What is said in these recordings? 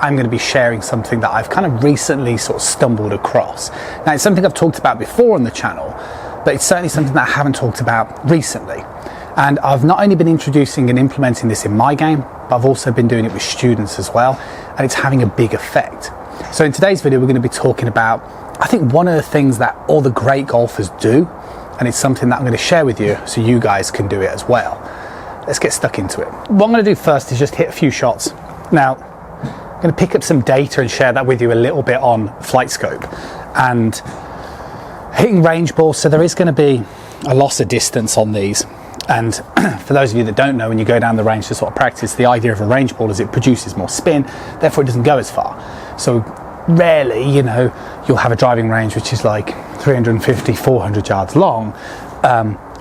I'm going to be sharing something that I've kind of recently sort of stumbled across. Now, it's something I've talked about before on the channel, but it's certainly something that I haven't talked about recently. And I've not only been introducing and implementing this in my game, but I've also been doing it with students as well, and it's having a big effect. So in today's video, we're going to be talking about, I think, one of the things that all the great golfers do, and it's something that I'm going to share with you so you guys can do it as well. Let's get stuck into it. What I'm going to do first is just hit a few shots. Now, I'm going to pick up some data and share that with you a little bit on Flight Scope and hitting range balls. So there is going to be a loss of distance on these. And for those of you that don't know, when you go down the range to sort of practice, the idea of a range ball is it produces more spin, therefore it doesn't go as far. So rarely, you know, you'll have a driving range which is like 350, 400 yards long.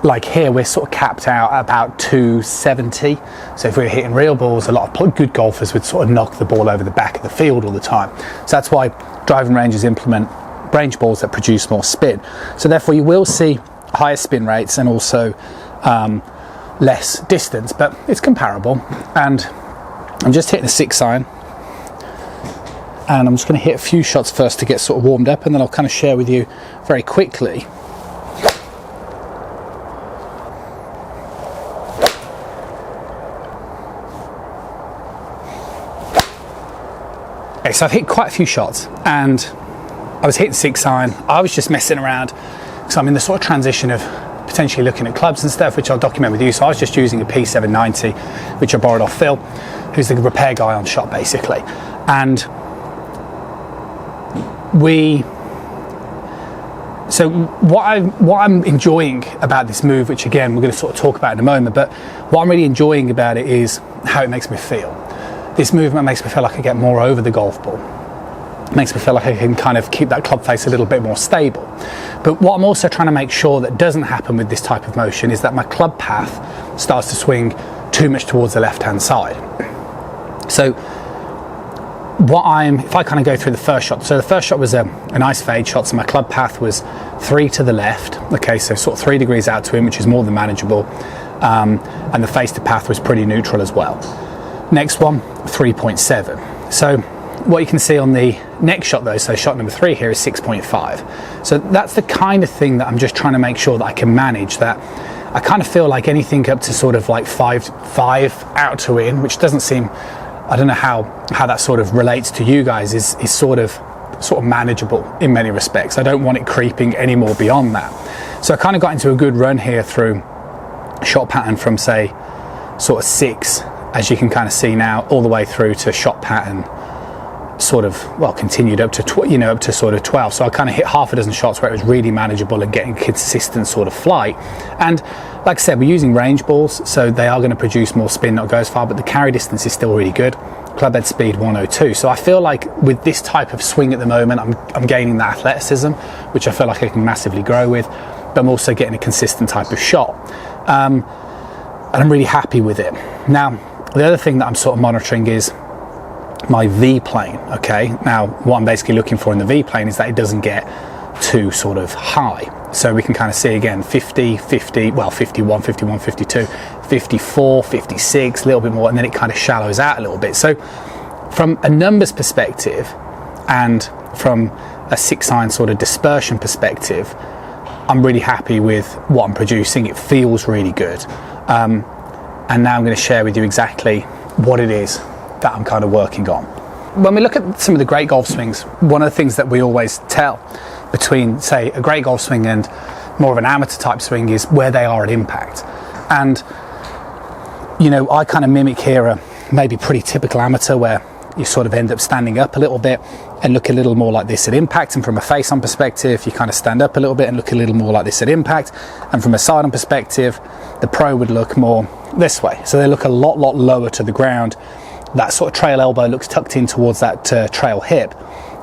Like here, we're sort of capped out at about 270. So if we're hitting real balls, a lot of good golfers would sort of knock the ball over the back of the field all the time. So that's why driving ranges implement range balls that produce more spin. So therefore you will see higher spin rates and also less distance, but it's comparable. And I'm just hitting a 6-iron, and I'm just going to hit a few shots first to get sort of warmed up, and then I'll kind of share with you very quickly okay. So I've hit quite a few shots, and I was hitting 6-iron. I was just messing around, so I'm in the sort of transition of potentially looking at clubs and stuff, which I'll document with you. So I was just using a P790, which I borrowed off Phil, who's the repair guy on shop basically. And so what I'm enjoying about this move, which again we're going to sort of talk about in a moment, but what I'm really enjoying about it is how it makes me feel. This movement makes me feel like I get more over the golf ball. It makes me feel like I can kind of keep that club face a little bit more stable. But what I'm also trying to make sure that doesn't happen with this type of motion is that my club path starts to swing too much towards the left-hand side. So if I kind of go through the first shot, so the first shot was a nice fade shot, so my club path was 3 to the left, okay, so sort of 3 degrees out to him, which is more than manageable, and the face to path was pretty neutral as well. Next one, 3.7. So what you can see on the next shot though, so shot number 3 here is 6.5. So that's the kind of thing that I'm just trying to make sure that I can manage, that I kind of feel like anything up to sort of like 5 out to in, which doesn't seem, I don't know how that sort of relates to you guys, is sort of manageable in many respects. I don't want it creeping any more beyond that. So I kind of got into a good run here through shot pattern from say sort of 6, as you can kind of see now, all the way through to shot pattern sort of, well, continued up to up to sort of 12. So I kind of hit half a dozen shots where it was really manageable and getting consistent sort of flight. And like I said, we're using range balls, so they are going to produce more spin, not go as far, but the carry distance is still really good. Club head speed 102. So I feel like with this type of swing at the moment, I'm gaining that athleticism, which I feel like I can massively grow with, but I'm also getting a consistent type of shot. And I'm really happy with it. Now, the other thing that I'm sort of monitoring is my V plane. Okay, now what I'm basically looking for in the V plane is that it doesn't get too sort of high. So we can kind of see again 50, 50, well 51, 51, 52, 54, 56, a little bit more, and then it kind of shallows out a little bit. So from a numbers perspective and from a 6-iron sort of dispersion perspective, I'm really happy with what I'm producing. It feels really good. And now I'm going to share with you exactly what it is that I'm kind of working on. When we look at some of the great golf swings, one of the things that we always tell between, say, a great golf swing and more of an amateur type swing is where they are at impact. And, you know, I kind of mimic here a maybe pretty typical amateur where you sort of end up standing up a little bit and look a little more like this at impact, and from a face-on perspective you kind of stand up a little bit and look a little more like this at impact, and from a side-on perspective the pro would look more this way. So they look a lot lower to the ground. That sort of trail elbow looks tucked in towards that trail hip,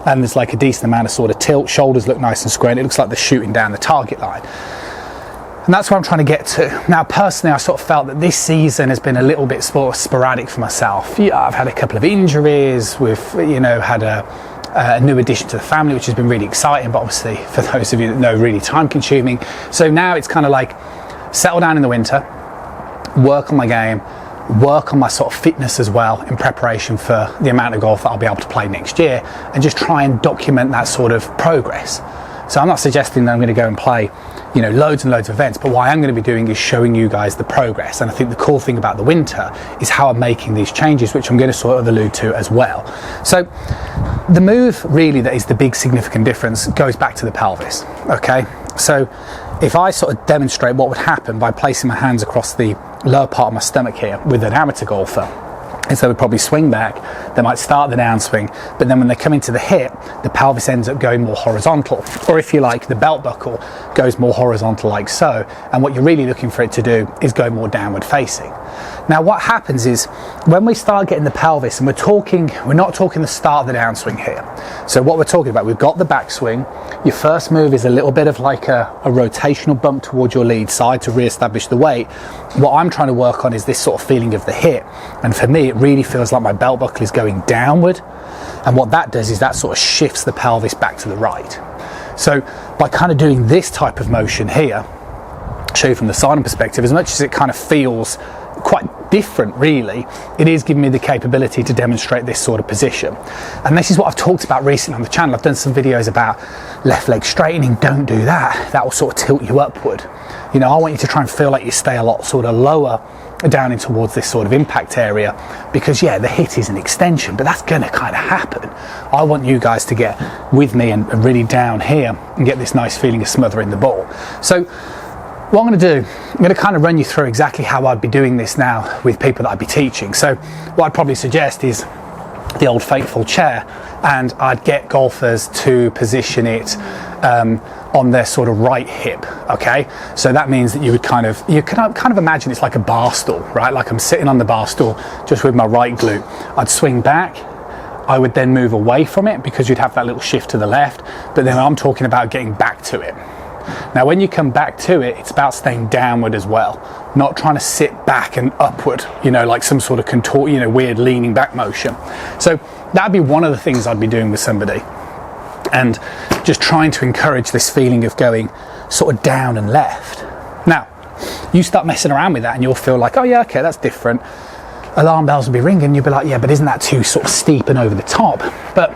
and there's like a decent amount of sort of tilt. Shoulders look nice and square, and it looks like they're shooting down the target line. And that's what I'm trying to get to. Now, personally, I sort of felt that this season has been a little bit sporadic for myself. Yeah, I've had a couple of injuries. We've, you know, had a new addition to the family, which has been really exciting, but obviously, for those of you that know, really time-consuming. So now it's kind of like settle down in the winter, work on my game, work on my sort of fitness as well in preparation for the amount of golf that I'll be able to play next year, and just try and document that sort of progress. So I'm not suggesting that I'm going to go and play, you know, loads and loads of events, but what I am going to be doing is showing you guys the progress. And I think the cool thing about the winter is how I'm making these changes, which I'm going to sort of allude to as well. So the move really that is the big significant difference goes back to the pelvis, okay? So if I sort of demonstrate what would happen by placing my hands across the lower part of my stomach here with an amateur golfer, is they would probably swing back, they might start the downswing, but then when they come into the hip, the pelvis ends up going more horizontal, or if you like, the belt buckle goes more horizontal like so, and what you're really looking for it to do is go more downward facing. Now what happens is, when we start getting the pelvis, and we're not talking the start of the downswing here, so what we're talking about, we've got the backswing, your first move is a little bit of like a rotational bump towards your lead side to re-establish the weight. What I'm trying to work on is this sort of feeling of the hip, and for me it really feels like my belt buckle is going downward, and what that does is that sort of shifts the pelvis back to the right. So by kind of doing this type of motion here, show you from the sidearm perspective, as much as it kind of feels quite different really, it is giving me the capability to demonstrate this sort of position. And this is what I've talked about recently on the channel. I've done some videos about left leg straightening. Don't do that, that will sort of tilt you upward. You know, I want you to try and feel like you stay a lot sort of lower down in towards this sort of impact area, because yeah, the hit is an extension, but that's going to kind of happen. I want you guys to get with me and really down here and get this nice feeling of smothering the ball. So what I'm going to do, I'm going to kind of run you through exactly how I'd be doing this now with people that I'd be teaching. So what I'd probably suggest is the old faithful chair, and I'd get golfers to position it on their sort of right hip, okay? So that means that you can kind of imagine it's like a bar stool, right? Like I'm sitting on the bar stool just with my right glute. I'd swing back, I would then move away from it because you'd have that little shift to the left, but then I'm talking about getting back to it. Now when you come back to it, it's about staying downward as well, not trying to sit back and upward, you know, like some sort of contort, you know, weird leaning back motion. So that'd be one of the things I'd be doing with somebody, and just trying to encourage this feeling of going sort of down and left. Now you start messing around with that and you'll feel like, oh yeah, okay, that's different. Alarm bells will be ringing. You'll be like, yeah, but isn't that too sort of steep and over the top? But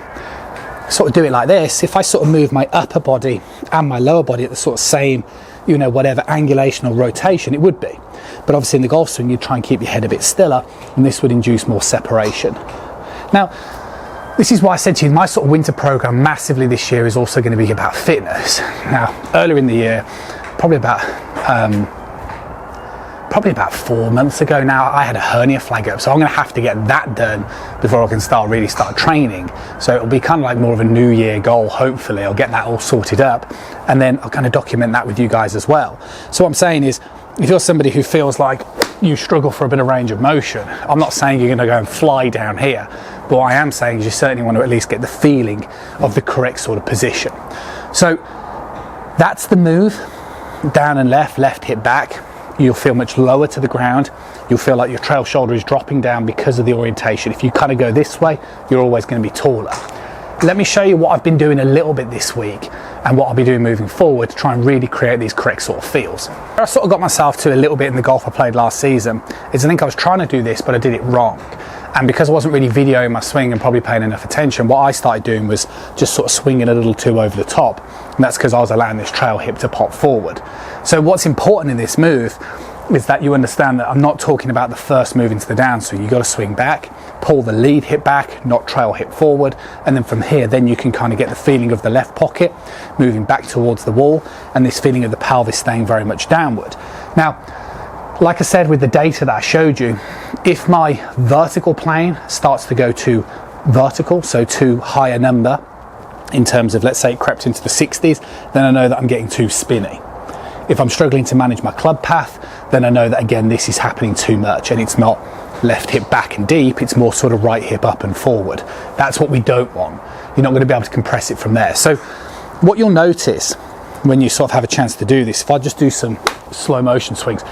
sort of do it like this. If I sort of move my upper body and my lower body at the sort of same, you know, whatever angulation or rotation, it would be. But obviously in the golf swing, you try and keep your head a bit stiller, and this would induce more separation. Now, this is why I said to you, my sort of winter program massively this year is also going to be about fitness. Now, earlier in the year, probably about 4 months ago now, I had a hernia flag up, so I'm going to have to get that done before I can really start training. So it'll be kind of like more of a new year goal. Hopefully I'll get that all sorted up, and then I'll kind of document that with you guys as well. So what I'm saying is, if you're somebody who feels like you struggle for a bit of range of motion, I'm not saying you're going to go and fly down here, but what I am saying is you certainly want to at least get the feeling of the correct sort of position. So that's the move, down and left hip back. You'll feel much lower to the ground. You'll feel like your trail shoulder is dropping down because of the orientation. If you kind of go this way, you're always going to be taller. Let me show you what I've been doing a little bit this week and what I'll be doing moving forward to try and really create these correct sort of feels. Where I sort of got myself to a little bit in the golf I played last season is I think I was trying to do this, but I did it wrong. And because I wasn't really videoing my swing and probably paying enough attention, what I started doing was just sort of swinging a little too over the top. And that's because I was allowing this trail hip to pop forward. So what's important in this move is that you understand that I'm not talking about the first move into the downswing. You've got to swing back, pull the lead hip back, not trail hip forward, and then from here, then you can kind of get the feeling of the left pocket moving back towards the wall, and this feeling of the pelvis staying very much downward. Now, like I said with the data that I showed you, if my vertical plane starts to go to vertical, so to higher number, in terms of, let's say it crept into the 60s, then I know that I'm getting too spinny. If I'm struggling to manage my club path, then I know that again this is happening too much, and it's not left hip back and deep, it's more sort of right hip up and forward. That's what we don't want. You're not going to be able to compress it from there. So what you'll notice when you sort of have a chance to do this, if I just do some slow motion swings,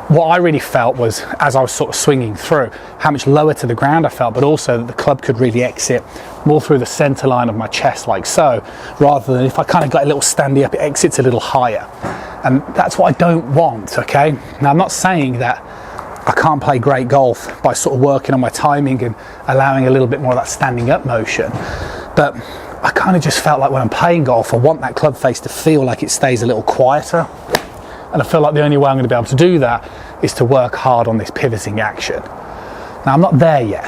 what I really felt was, as I was sort of swinging through, how much lower to the ground I felt, but also that the club could really exit more through the center line of my chest like so, rather than if I kind of got a little standy up, it exits a little higher. And that's what I don't want, okay? Now I'm not saying that I can't play great golf by sort of working on my timing and allowing a little bit more of that standing up motion. But I kind of just felt like when I'm playing golf, I want that club face to feel like it stays a little quieter. And I feel like the only way I'm going to be able to do that is to work hard on this pivoting action. Now, I'm not there yet,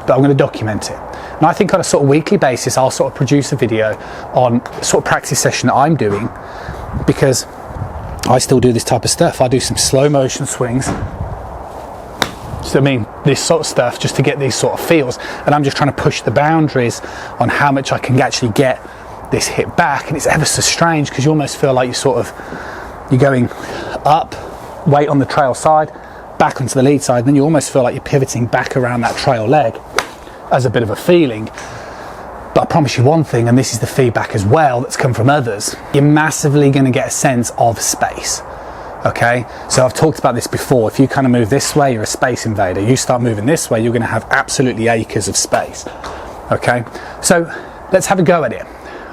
but I'm going to document it. And I think on a sort of weekly basis, I'll sort of produce a video on the sort of practice session that I'm doing, because I still do this type of stuff. I do some slow motion swings. So I mean, this sort of stuff just to get these sort of feels. And I'm just trying to push the boundaries on how much I can actually get this hit back. And it's ever so strange because you almost feel like you're going up, weight on the trail side, back onto the lead side, and then you almost feel like you're pivoting back around that trail leg as a bit of a feeling. But I promise you one thing, and this is the feedback as well that's come from others, you're massively going to get a sense of space. Okay, so I've talked about this before. If you kind of move this way, you're a space invader. You start moving this way, you're going to have absolutely acres of space. Okay, so let's have a go at it.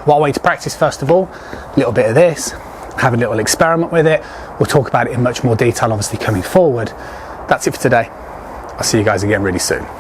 What way to practice first of all? A little bit of this, have a little experiment with it. We'll talk about it in much more detail obviously coming forward. That's it for today. I'll see you guys again really soon.